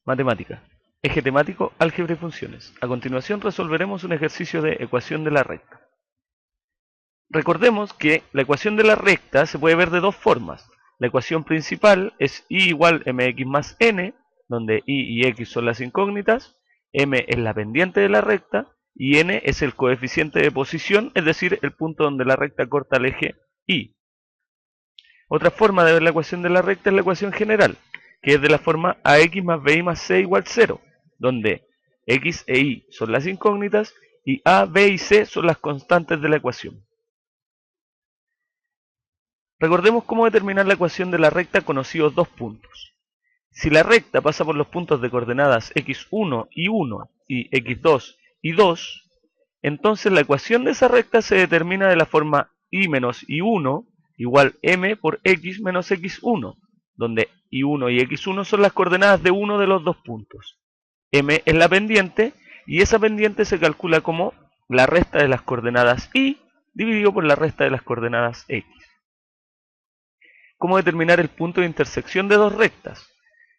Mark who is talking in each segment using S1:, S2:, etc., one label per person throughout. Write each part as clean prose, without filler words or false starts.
S1: Matemática. Eje temático, álgebra y funciones. A continuación resolveremos un ejercicio de ecuación de la recta. Recordemos que la ecuación de la recta se puede ver de dos formas. La ecuación principal es y igual mx más n, donde y x son las incógnitas, m es la pendiente de la recta y n es el coeficiente de posición, es decir, el punto donde la recta corta el eje y. Otra forma de ver la ecuación de la recta es la ecuación general, que es de la forma ax más bi más c igual 0, donde x e y son las incógnitas y a, b y c son las constantes de la ecuación. Recordemos cómo determinar la ecuación de la recta conocidos dos puntos. Si la recta pasa por los puntos de coordenadas x1 y 1 y x2 y 2, entonces la ecuación de esa recta se determina de la forma y menos y1 igual m por x menos x1, donde y1 y x1 son las coordenadas de uno de los dos puntos. M es la pendiente y esa pendiente se calcula como la resta de las coordenadas y dividido por la resta de las coordenadas x. ¿Cómo determinar el punto de intersección de dos rectas?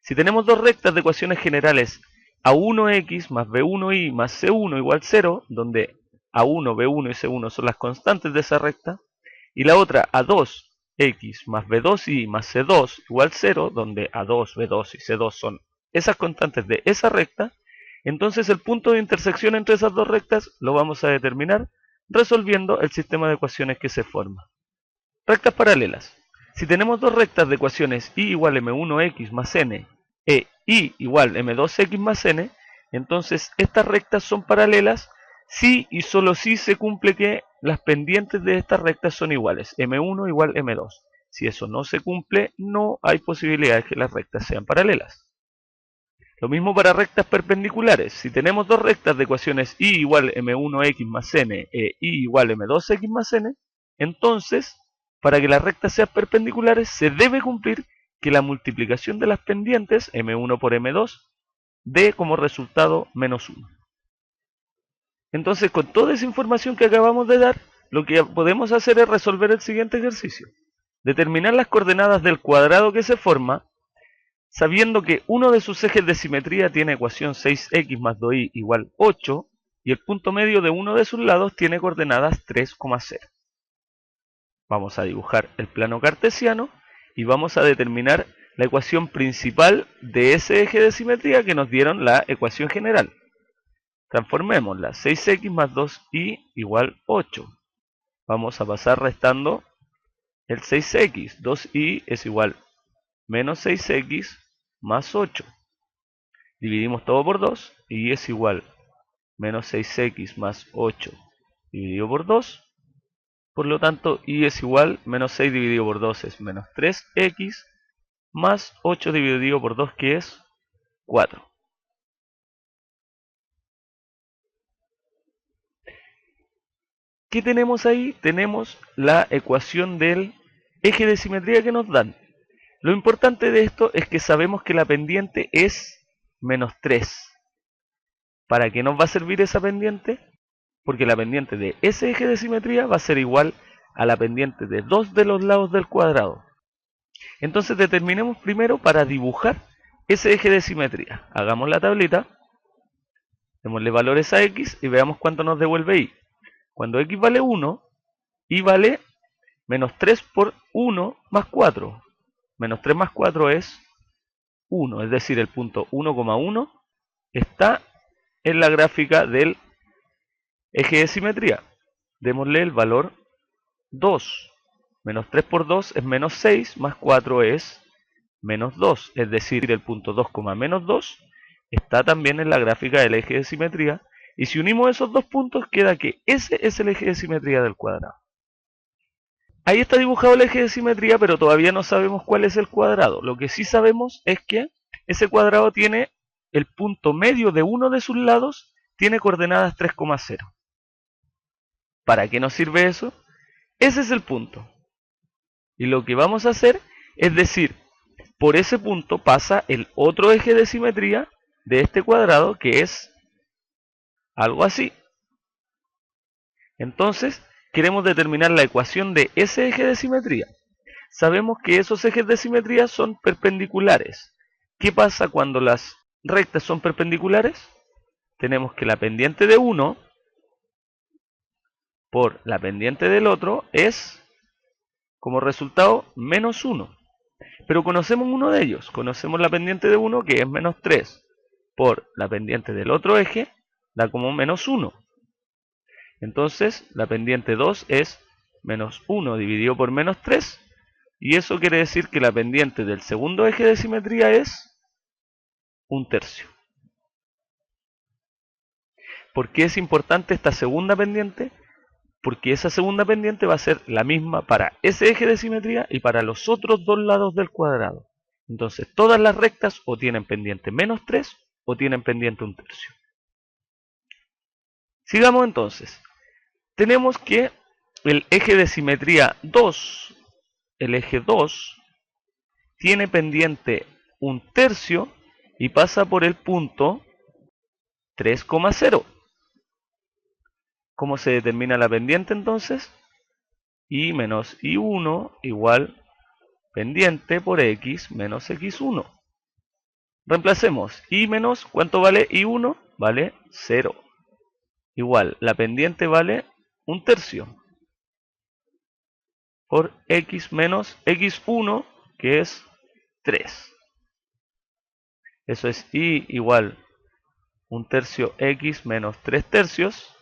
S1: Si tenemos dos rectas de ecuaciones generales a1x más b1y más c1 igual 0, donde a1, b1 y c1 son las constantes de esa recta, y la otra a2x más b2y más c2 igual 0, donde a2, b2 y c2 son esas constantes de esa recta, entonces el punto de intersección entre esas dos rectas lo vamos a determinar resolviendo el sistema de ecuaciones que se forma. Rectas paralelas. Si tenemos dos rectas de ecuaciones y igual m1x más n e y igual m2x más n, entonces estas rectas son paralelas si y solo si se cumple que las pendientes de estas rectas son iguales, m1 igual m2. Si eso no se cumple, no hay posibilidad de que las rectas sean paralelas. Lo mismo para rectas perpendiculares. Si tenemos dos rectas de ecuaciones y igual m1x más n e y igual m2x más n, entonces para que las rectas sean perpendiculares se debe cumplir que la multiplicación de las pendientes, m1 por m2, dé como resultado menos 1. Entonces, con toda esa información que acabamos de dar, lo que podemos hacer es resolver el siguiente ejercicio. Determinar las coordenadas del cuadrado que se forma, sabiendo que uno de sus ejes de simetría tiene ecuación 6x más 2y igual 8, y el punto medio de uno de sus lados tiene coordenadas 3,0. Vamos a dibujar el plano cartesiano y vamos a determinar la ecuación principal de ese eje de simetría que nos dieron la ecuación general. Transformémosla, 6x más 2y igual 8. Vamos a pasar restando el 6x, 2y es igual menos 6x más 8. Dividimos todo por 2, y es igual menos 6x más 8 dividido por 2. Por lo tanto, y es igual, menos 6 dividido por 2 es menos 3x, más 8 dividido por 2, que es 4. ¿Qué tenemos ahí? Tenemos la ecuación del eje de simetría que nos dan. Lo importante de esto es que sabemos que la pendiente es menos 3. ¿Para qué nos va a servir esa pendiente? Porque la pendiente de ese eje de simetría va a ser igual a la pendiente de dos de los lados del cuadrado. Entonces determinemos primero para dibujar ese eje de simetría. Hagamos la tablita, démosle valores a x y veamos cuánto nos devuelve y. Cuando x vale 1, y vale menos 3 por 1 más 4. Menos 3 más 4 es 1, es decir, el punto 1,1 está en la gráfica del eje de simetría. Démosle el valor 2. Menos 3 por 2 es menos 6, más 4 es menos 2. Es decir, el punto 2, menos 2 está también en la gráfica del eje de simetría. Y si unimos esos dos puntos, queda que ese es el eje de simetría del cuadrado. Ahí está dibujado el eje de simetría, pero todavía no sabemos cuál es el cuadrado. Lo que sí sabemos es que ese cuadrado tiene el punto medio de uno de sus lados, tiene coordenadas 3,0. ¿Para qué nos sirve eso? Ese es el punto. Y lo que vamos a hacer es decir, por ese punto pasa el otro eje de simetría de este cuadrado, que es algo así. Entonces, queremos determinar la ecuación de ese eje de simetría. Sabemos que esos ejes de simetría son perpendiculares. ¿Qué pasa cuando las rectas son perpendiculares, tenemos que la pendiente de uno por la pendiente del otro es, como resultado, menos 1. Pero conocemos uno de ellos, conocemos la pendiente de 1 que es menos 3 por la pendiente del otro eje, da como menos 1. Entonces la pendiente 2 es menos 1 dividido por menos 3, y eso quiere decir que la pendiente del segundo eje de simetría es 1/3. ¿Por qué es importante esta segunda pendiente? Porque esa segunda pendiente va a ser la misma para ese eje de simetría y para los otros dos lados del cuadrado. Entonces todas las rectas o tienen pendiente menos 3 o tienen pendiente 1/3. Sigamos entonces. Tenemos que el eje de simetría 2, el eje 2, tiene pendiente 1/3 y pasa por el punto 3,0. ¿Cómo se determina la pendiente entonces? Y menos I1 igual pendiente por X menos X1. Reemplacemos I menos, ¿cuánto vale I1? Vale 0. Igual, la pendiente vale 1/3 por X menos X1, que es 3. Eso es I igual 1/3 X menos 3/3.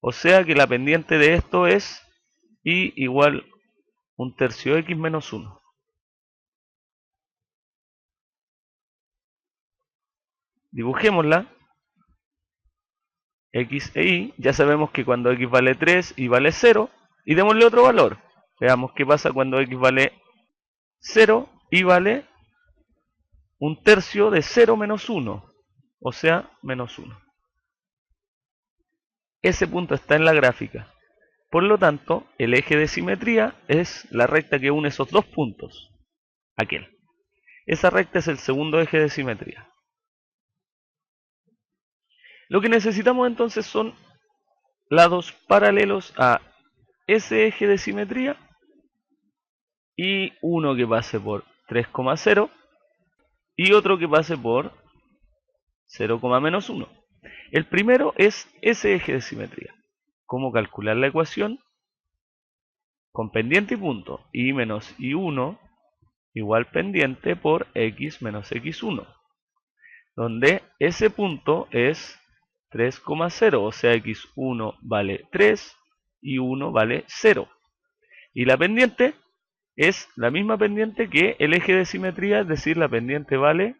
S1: O sea que la pendiente de esto es I igual 1/3 X menos 1. Dibujémosla. X e Y, ya sabemos que cuando X vale 3, Y vale 0, y démosle otro valor. Veamos qué pasa cuando X vale 0, Y vale 1/3 de 0 menos 1, o sea, menos 1. Ese punto está en la gráfica. Por lo tanto, el eje de simetría es la recta que une esos dos puntos. Aquel. Esa recta es el segundo eje de simetría. Lo que necesitamos entonces son lados paralelos a ese eje de simetría y uno que pase por 3,0 y otro que pase por 0, menos 1. El primero es ese eje de simetría. ¿Cómo calcular la ecuación? Con pendiente y punto. Y menos I1 igual pendiente por X menos X1. Donde ese punto es 3,0. O sea, X1 vale 3 y 1 vale 0. Y la pendiente es la misma pendiente que el eje de simetría, es decir, la pendiente vale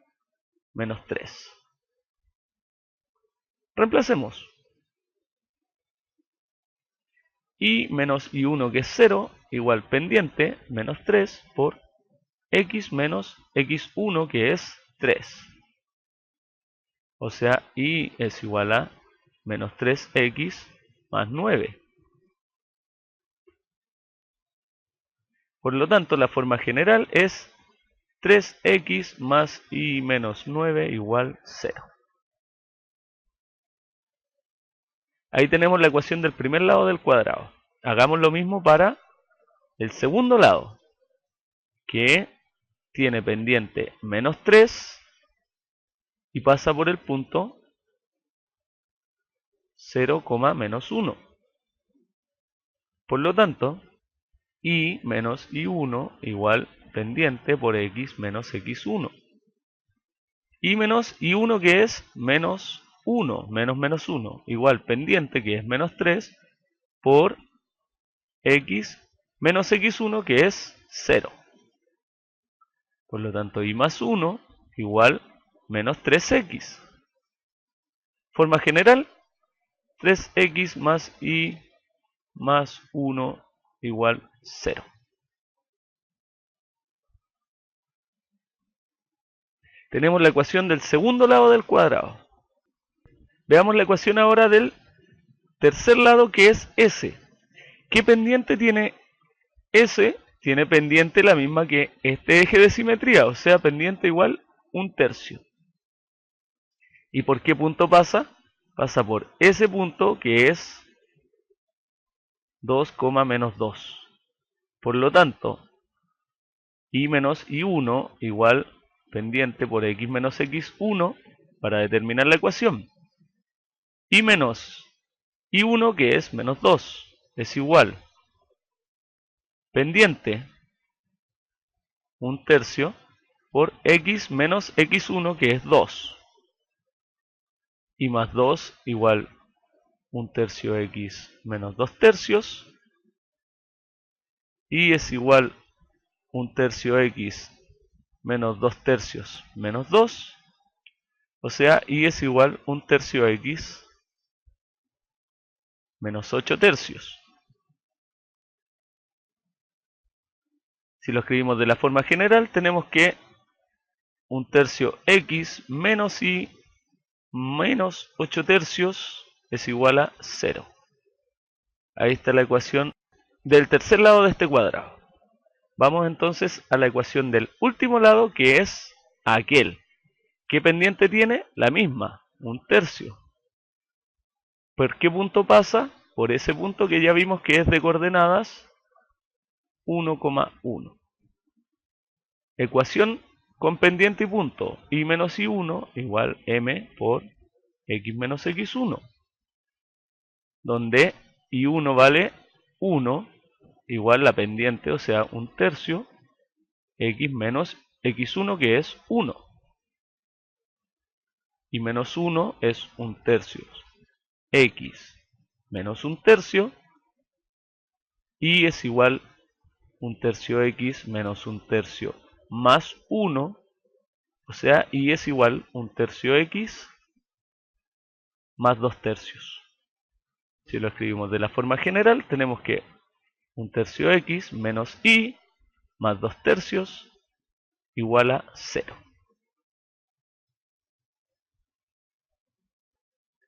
S1: menos 3. Reemplacemos. Y menos I1 que es 0 igual pendiente menos 3 por X menos X1 que es 3. O sea, Y es igual a menos 3X más 9. Por lo tanto, la forma general es 3X más Y menos 9 igual 0. Ahí tenemos la ecuación del primer lado del cuadrado. Hagamos lo mismo para el segundo lado, que tiene pendiente menos 3 y pasa por el punto 0, menos 1. Por lo tanto, Y menos I1 igual pendiente por X menos X1. Y menos I1 que es menos 1, menos 1, igual pendiente que es menos 3 por X menos X1 que es 0. Por lo tanto, Y más 1 igual menos 3X. Forma general, 3X más Y más 1 igual 0. Tenemos la ecuación del segundo lado del cuadrado. Veamos la ecuación ahora del tercer lado, que es S. ¿Qué pendiente tiene S? Tiene pendiente la misma que este eje de simetría, o sea, pendiente igual 1/3. ¿Y por qué punto pasa? Pasa por ese punto que es 2, menos 2. Por lo tanto, Y menos I1 igual pendiente por X menos X1 para determinar la ecuación. Y menos y1, que es menos 2, es igual pendiente 1/3 por x menos x1, que es 2. Y más 2 igual 1/3 x menos 2/3. Y es igual 1/3 x menos 2/3 menos 2. O sea, y es igual 1/3 x menos 8/3. Si lo escribimos de la forma general, tenemos que 1/3 x menos y menos 8/3 es igual a 0. Ahí está la ecuación del tercer lado de este cuadrado. Vamos entonces a la ecuación del último lado, que es aquel. ¿Qué pendiente tiene? La misma, 1/3. ¿Por qué punto pasa? Por ese punto que ya vimos que es de coordenadas 1,1. Ecuación con pendiente y punto. Y menos y1 igual m por x menos x1. Donde y1 vale 1 igual la pendiente, o sea 1/3 x menos x1, que es 1. Y menos 1 es 1/3 x menos 1/3. Y es igual 1/3 x menos 1/3 más 1. O sea, y es igual 1/3 x más 2/3. Si lo escribimos de la forma general, tenemos que 1/3 x menos y más 2/3 igual a 0.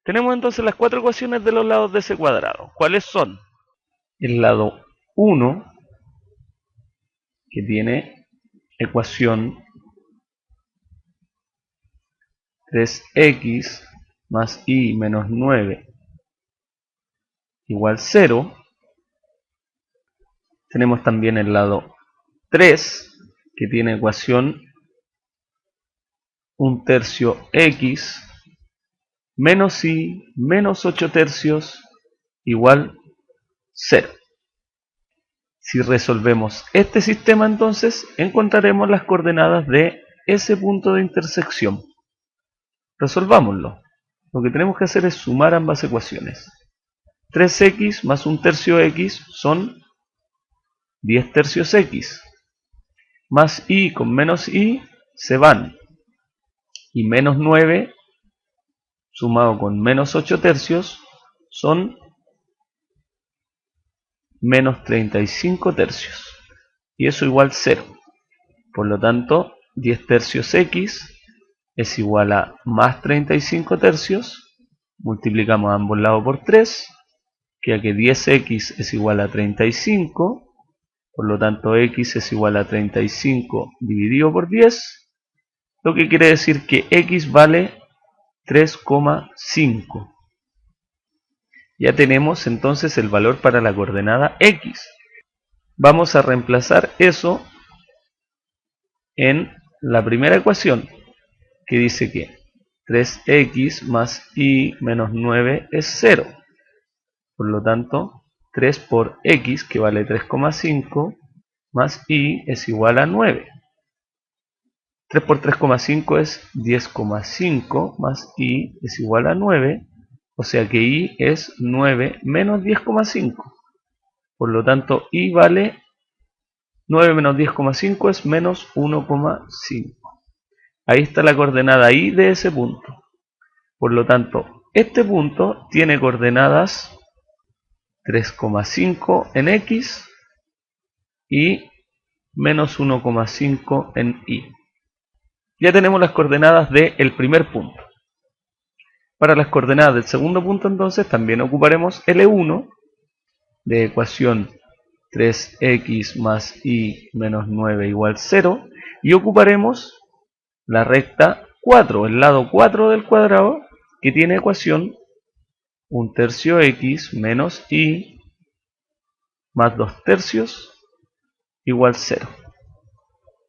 S1: Tenemos entonces las cuatro ecuaciones de los lados de ese cuadrado. ¿Cuáles son? El lado 1, que tiene ecuación 3x más y menos 9 igual 0. Tenemos también el lado 3, que tiene ecuación 1/3 x menos y menos 8/3 igual 0. Si resolvemos este sistema, entonces encontraremos las coordenadas de ese punto de intersección. Resolvámoslo. Lo que tenemos que hacer es sumar ambas ecuaciones. 3x más 1/3 x son 10/3 x. Más y con menos y se van. Y menos 9 sumado con menos 8/3 son menos 35/3. Y eso igual 0. Por lo tanto, 10/3 x es igual a más 35/3. Multiplicamos a ambos lados por 3. Queda que 10x es igual a 35. Por lo tanto, x es igual a 35 dividido por 10. Lo que quiere decir que x vale 3,5. Ya tenemos entonces el valor para la coordenada x. Vamos a reemplazar eso en la primera ecuación, que dice que 3x más y menos 9 es 0. Por lo tanto, 3 por x, que vale 3,5, más y es igual a 9. 3 por 3,5 es 10,5, más y es igual a 9. O sea que y es 9 menos 10,5. Por lo tanto, y vale 9 menos 10,5 es menos 1,5. Ahí está la coordenada y de ese punto. Por lo tanto, este punto tiene coordenadas 3,5 en x y menos 1,5 en y. Ya tenemos las coordenadas del primer punto. Para las coordenadas del segundo punto, entonces, también ocuparemos L1 de ecuación 3x más y menos 9 igual 0, y ocuparemos la recta 4, el lado 4 del cuadrado, que tiene ecuación 1/3 x menos y más 2/3 igual 0.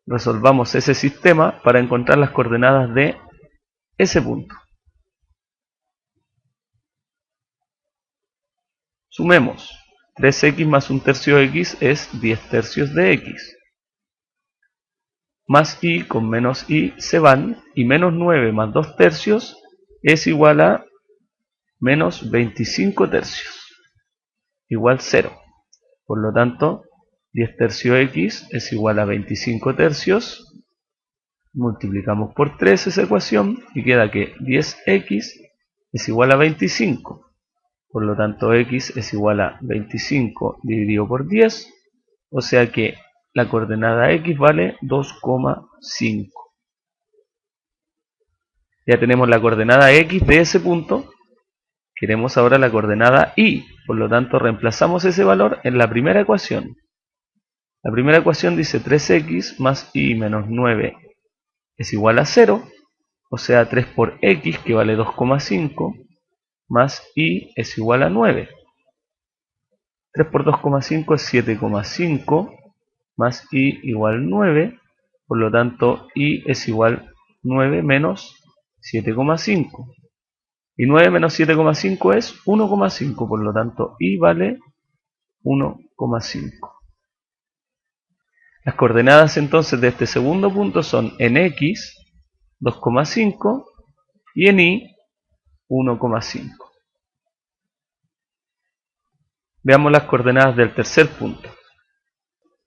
S1: Resolvamos ese sistema para encontrar las coordenadas de ese punto. Sumemos. 3x más 1/3 de x es 10/3 de x. Más y con menos y se van, y menos 9 más 2/3 es igual a menos 25/3, igual 0. Por lo tanto, 10/3 de x es igual a 25/3. Multiplicamos por 3 esa ecuación y queda que 10x es igual a 25. Por lo tanto, x es igual a 25 dividido por 10, o sea que la coordenada x vale 2,5. Ya tenemos la coordenada x de ese punto, queremos ahora la coordenada y, por lo tanto reemplazamos ese valor en la primera ecuación. La primera ecuación dice 3x más y menos 9 es igual a 0, o sea 3 por x, que vale 2,5, más y es igual a 9. 3 por 2,5 es 7,5, más y igual 9, por lo tanto y es igual 9 menos 7,5. Y 9 menos 7,5 es 1,5, por lo tanto y vale 1,5. Las coordenadas entonces de este segundo punto son en x 2,5 y en y 1,5. Veamos las coordenadas del tercer punto.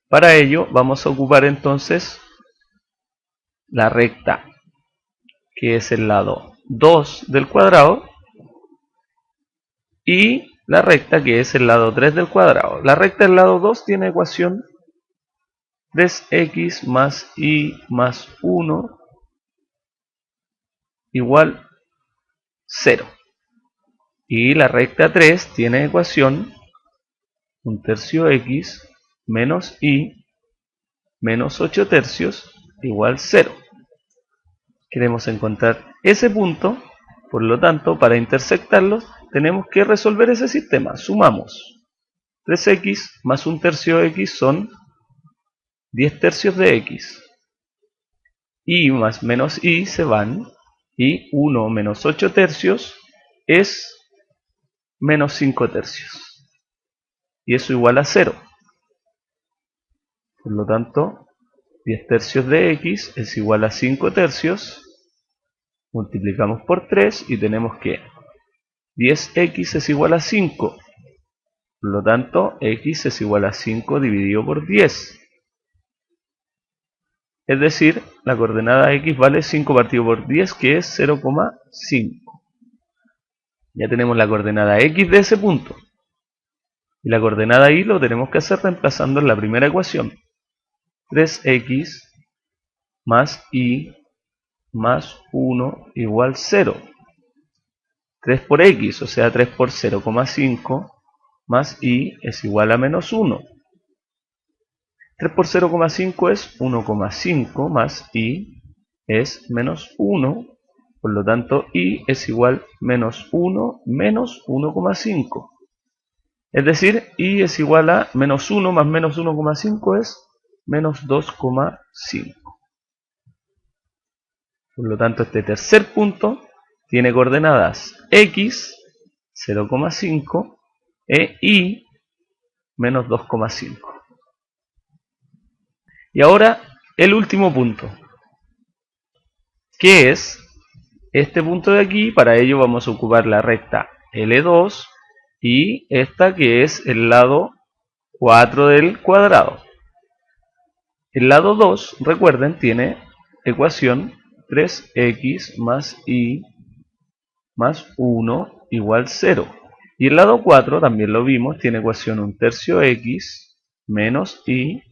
S1: Para ello vamos a ocupar entonces la recta, que es el lado 2 del cuadrado, y la recta, que es el lado 3 del cuadrado. La recta del lado 2 tiene ecuación 3x más y más 1 igual 0. Y la recta 3 tiene ecuación 1/3 x menos y menos 8/3 igual 0. Queremos encontrar ese punto, por lo tanto, para intersectarlos tenemos que resolver ese sistema. Sumamos. 3x más 1/3 de x son 10/3 de x. Y más menos y se van, y 1 menos 8/3 es menos 5/3. Y eso igual a 0. Por lo tanto, 10/3 de x es igual a 5/3. Multiplicamos por 3 y tenemos que 10x es igual a 5. Por lo tanto, x es igual a 5 dividido por 10. Es decir, la coordenada x vale 5 partido por 10, que es 0,5. Ya tenemos la coordenada x de ese punto. Y la coordenada y lo tenemos que hacer reemplazando en la primera ecuación. 3x más y más 1 igual 0. 3 por x, o sea 3 por 0,5, más y es igual a menos 1. 3 por 0,5 es 1,5, más y es menos 1. Por lo tanto, y es igual menos 1 menos 1,5. Es decir, y es igual a menos 1 más menos 1,5 es menos 2,5. Por lo tanto, este tercer punto tiene coordenadas x, 0,5, e y, menos 2,5. Y ahora, el último punto, que es este punto de aquí. Para ello vamos a ocupar la recta L2 y esta, que es el lado 4 del cuadrado. El lado 2, recuerden, tiene ecuación 3x más y más 1 igual 0. Y el lado 4, también lo vimos, tiene ecuación 1/3 x menos y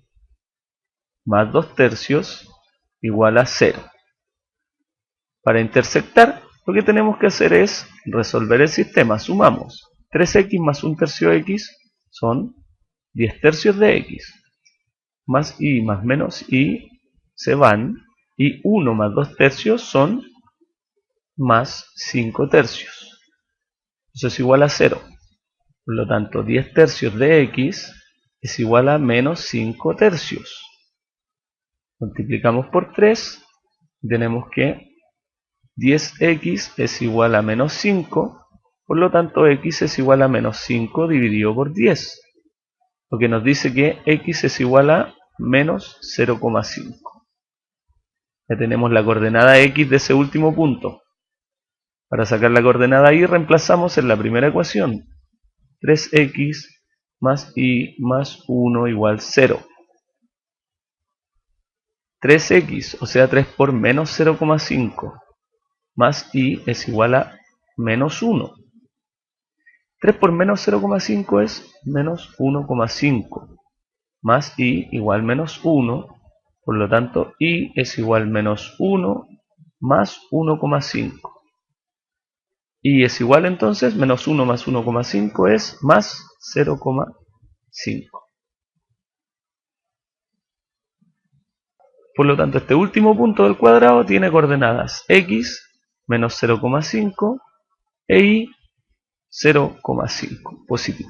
S1: más 2/3 igual a 0. Para intersectar, lo que tenemos que hacer es resolver el sistema. Sumamos. 3x más 1/3 x son 10/3 de x. Más y más menos y se van. Y 1 más 2/3 son más 5/3. Eso es igual a 0. Por lo tanto, 10/3 de x es igual a menos 5/3. Multiplicamos por 3 y tenemos que 10x es igual a menos 5, por lo tanto x es igual a menos 5 dividido por 10, lo que nos dice que x es igual a menos 0,5. Ya tenemos la coordenada x de ese último punto. Para sacar la coordenada y reemplazamos en la primera ecuación. 3x más y más 1 igual 0. 3x, o sea 3 por menos 0,5, más y es igual a menos 1. 3 por menos 0,5 es menos 1,5, más y igual menos 1, por lo tanto y es igual menos 1 más 1,5. Y es igual entonces, menos 1 más 1,5 es más 0,5. Por lo tanto, este último punto del cuadrado tiene coordenadas x, menos 0,5 e y 0,5, positivo.